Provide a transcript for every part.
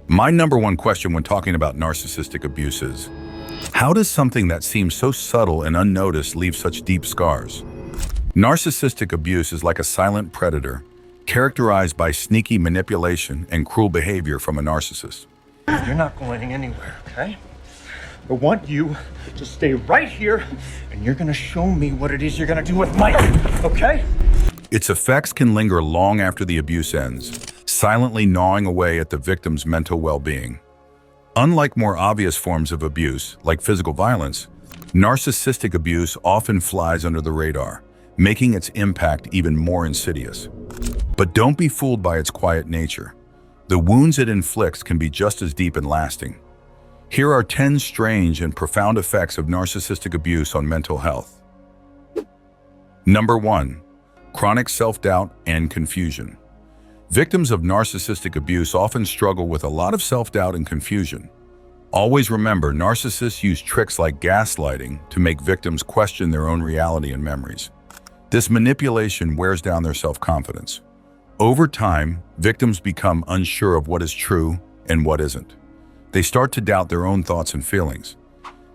My number one question when talking about narcissistic abuse is, how does something that seems so subtle and unnoticed leave such deep scars? Narcissistic abuse is like a silent predator, characterized by sneaky manipulation and cruel behavior from a narcissist. You're not going anywhere, okay? I want you to stay right here, and you're gonna show me what it is you're gonna do with Mike, okay? Its effects can linger long after the abuse ends, silently gnawing away at the victim's mental well-being. Unlike more obvious forms of abuse, like physical violence, narcissistic abuse often flies under the radar, making its impact even more insidious. But don't be fooled by its quiet nature. The wounds it inflicts can be just as deep and lasting. Here are 10 strange and profound effects of narcissistic abuse on mental health. Number 1. Chronic self-doubt and confusion. Victims of narcissistic abuse often struggle with a lot of self-doubt and confusion. Always remember, narcissists use tricks like gaslighting to make victims question their own reality and memories. This manipulation wears down their self-confidence. Over time, victims become unsure of what is true and what isn't. They start to doubt their own thoughts and feelings.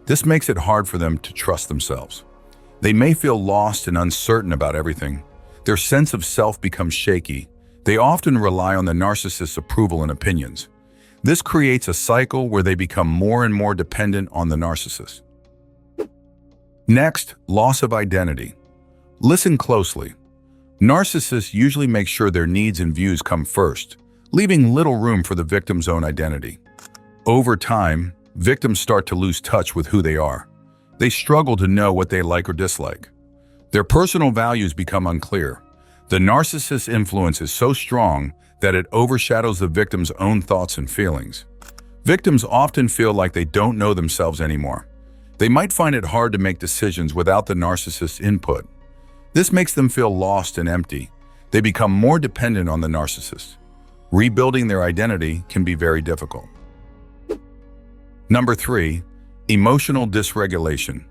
This makes it hard for them to trust themselves. They may feel lost and uncertain about everything. Their sense of self becomes shaky. They often rely on the narcissist's approval and opinions. This creates a cycle where they become more and more dependent on the narcissist. Next, loss of identity. Listen closely. Narcissists usually make sure their needs and views come first, leaving little room for the victim's own identity. Over time, victims start to lose touch with who they are. They struggle to know what they like or dislike. Their personal values become unclear. The narcissist's influence is so strong that it overshadows the victim's own thoughts and feelings. Victims often feel like they don't know themselves anymore. They might find it hard to make decisions without the narcissist's input. This makes them feel lost and empty. They become more dependent on the narcissist. Rebuilding their identity can be very difficult. Number 3. Emotional dysregulation.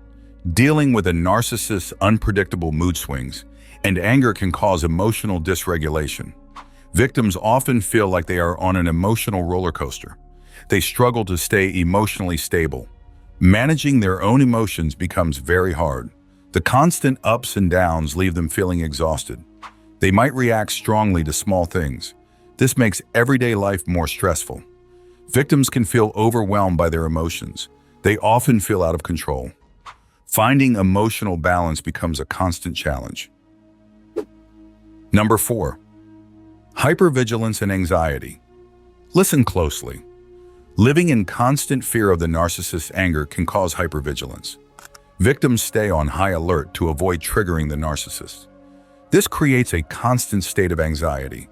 Dealing with a narcissist's unpredictable mood swings and anger can cause emotional dysregulation. Victims often feel like they are on an emotional roller coaster. They struggle to stay emotionally stable. Managing their own emotions becomes very hard. The constant ups and downs leave them feeling exhausted. They might react strongly to small things. This makes everyday life more stressful. Victims can feel overwhelmed by their emotions. They often feel out of control. Finding emotional balance becomes a constant challenge. Number 4. Hypervigilance and anxiety. Listen closely. Living in constant fear of the narcissist's anger can cause hypervigilance. Victims stay on high alert to avoid triggering the narcissist. This creates a constant state of anxiety.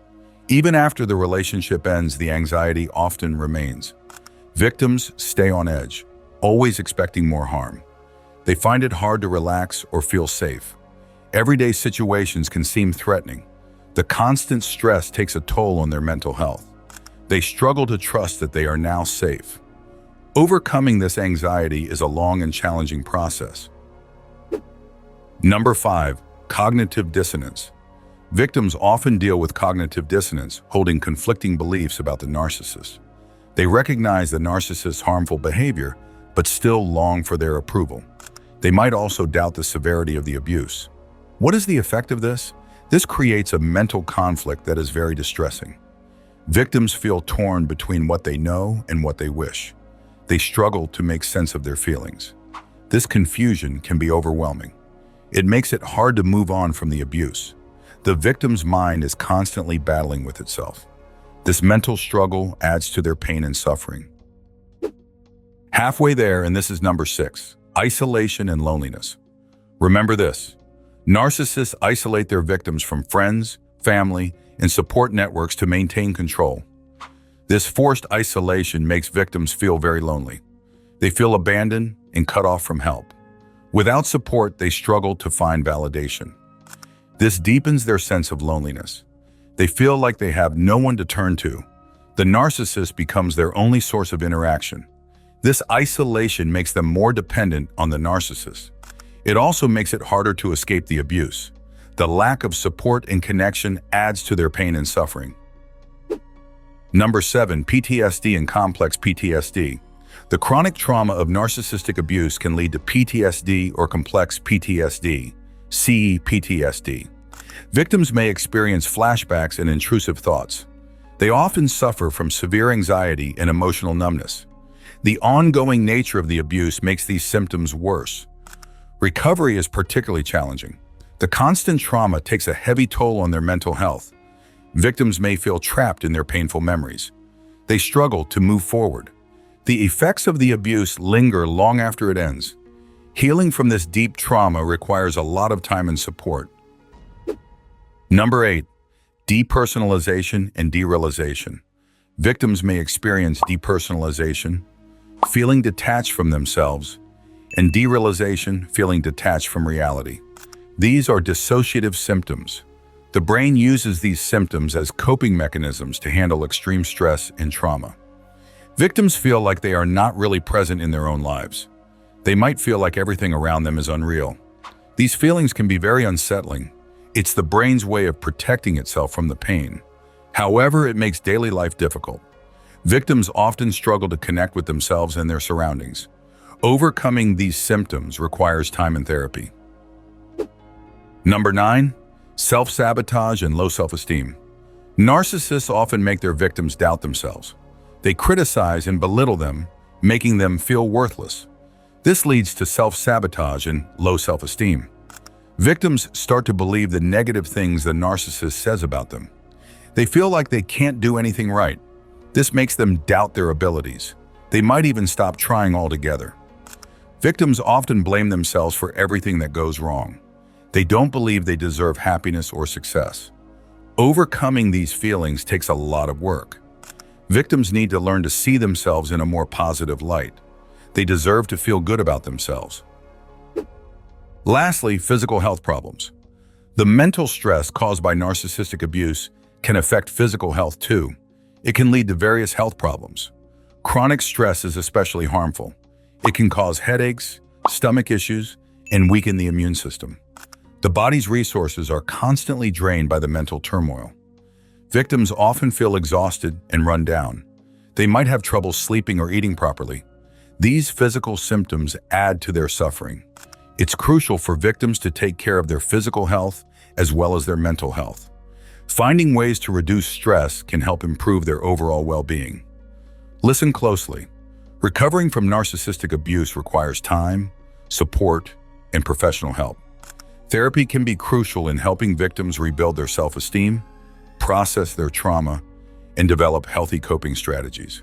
Even after the relationship ends, the anxiety often remains. Victims stay on edge, always expecting more harm. They find it hard to relax or feel safe. Everyday situations can seem threatening. The constant stress takes a toll on their mental health. They struggle to trust that they are now safe. Overcoming this anxiety is a long and challenging process. Number 5. Cognitive dissonance. Victims often deal with cognitive dissonance, holding conflicting beliefs about the narcissist. They recognize the narcissist's harmful behavior, but still long for their approval. They might also doubt the severity of the abuse. What is the effect of this? This creates a mental conflict that is very distressing. Victims feel torn between what they know and what they wish. They struggle to make sense of their feelings. This confusion can be overwhelming. It makes it hard to move on from the abuse. The victim's mind is constantly battling with itself. This mental struggle adds to their pain and suffering. Halfway there, and this is number 6, isolation and loneliness. Remember this: narcissists isolate their victims from friends, family, and support networks to maintain control. This forced isolation makes victims feel very lonely. They feel abandoned and cut off from help. Without support, they struggle to find validation. This deepens their sense of loneliness. They feel like they have no one to turn to. The narcissist becomes their only source of interaction. This isolation makes them more dependent on the narcissist. It also makes it harder to escape the abuse. The lack of support and connection adds to their pain and suffering. Number 7, PTSD and complex PTSD. The chronic trauma of narcissistic abuse can lead to PTSD or complex PTSD, CPTSD. Victims may experience flashbacks and intrusive thoughts. They often suffer from severe anxiety and emotional numbness. The ongoing nature of the abuse makes these symptoms worse. Recovery is particularly challenging. The constant trauma takes a heavy toll on their mental health. Victims may feel trapped in their painful memories. They struggle to move forward. The effects of the abuse linger long after it ends. Healing from this deep trauma requires a lot of time and support. Number 8, depersonalization and derealization. Victims may experience depersonalization, feeling detached from themselves, and derealization, feeling detached from reality. These are dissociative symptoms. The brain uses these symptoms as coping mechanisms to handle extreme stress and trauma. Victims feel like they are not really present in their own lives. They might feel like everything around them is unreal. These feelings can be very unsettling. It's the brain's way of protecting itself from the pain. However, it makes daily life difficult. Victims often struggle to connect with themselves and their surroundings. Overcoming these symptoms requires time and therapy. Number 9, self-sabotage and low self-esteem. Narcissists often make their victims doubt themselves. They criticize and belittle them, making them feel worthless. This leads to self-sabotage and low self-esteem. Victims start to believe the negative things the narcissist says about them. They feel like they can't do anything right. This makes them doubt their abilities. They might even stop trying altogether. Victims often blame themselves for everything that goes wrong. They don't believe they deserve happiness or success. Overcoming these feelings takes a lot of work. Victims need to learn to see themselves in a more positive light. They deserve to feel good about themselves. Lastly, physical health problems. The mental stress caused by narcissistic abuse can affect physical health too. It can lead to various health problems. Chronic stress is especially harmful. It can cause headaches, stomach issues, and weaken the immune system. The body's resources are constantly drained by the mental turmoil. Victims often feel exhausted and run down. They might have trouble sleeping or eating properly. These physical symptoms add to their suffering. It's crucial for victims to take care of their physical health as well as their mental health. Finding ways to reduce stress can help improve their overall well-being. Listen closely. Recovering from narcissistic abuse requires time, support, and professional help. Therapy can be crucial in helping victims rebuild their self-esteem, process their trauma, and develop healthy coping strategies.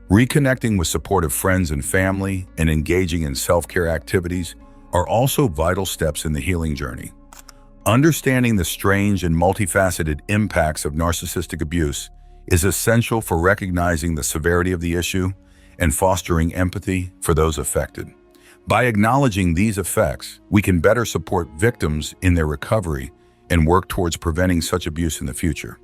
Reconnecting with supportive friends and family and engaging in self-care activities are also vital steps in the healing journey. Understanding the strange and multifaceted impacts of narcissistic abuse is essential for recognizing the severity of the issue and fostering empathy for those affected. By acknowledging these effects, we can better support victims in their recovery and work towards preventing such abuse in the future.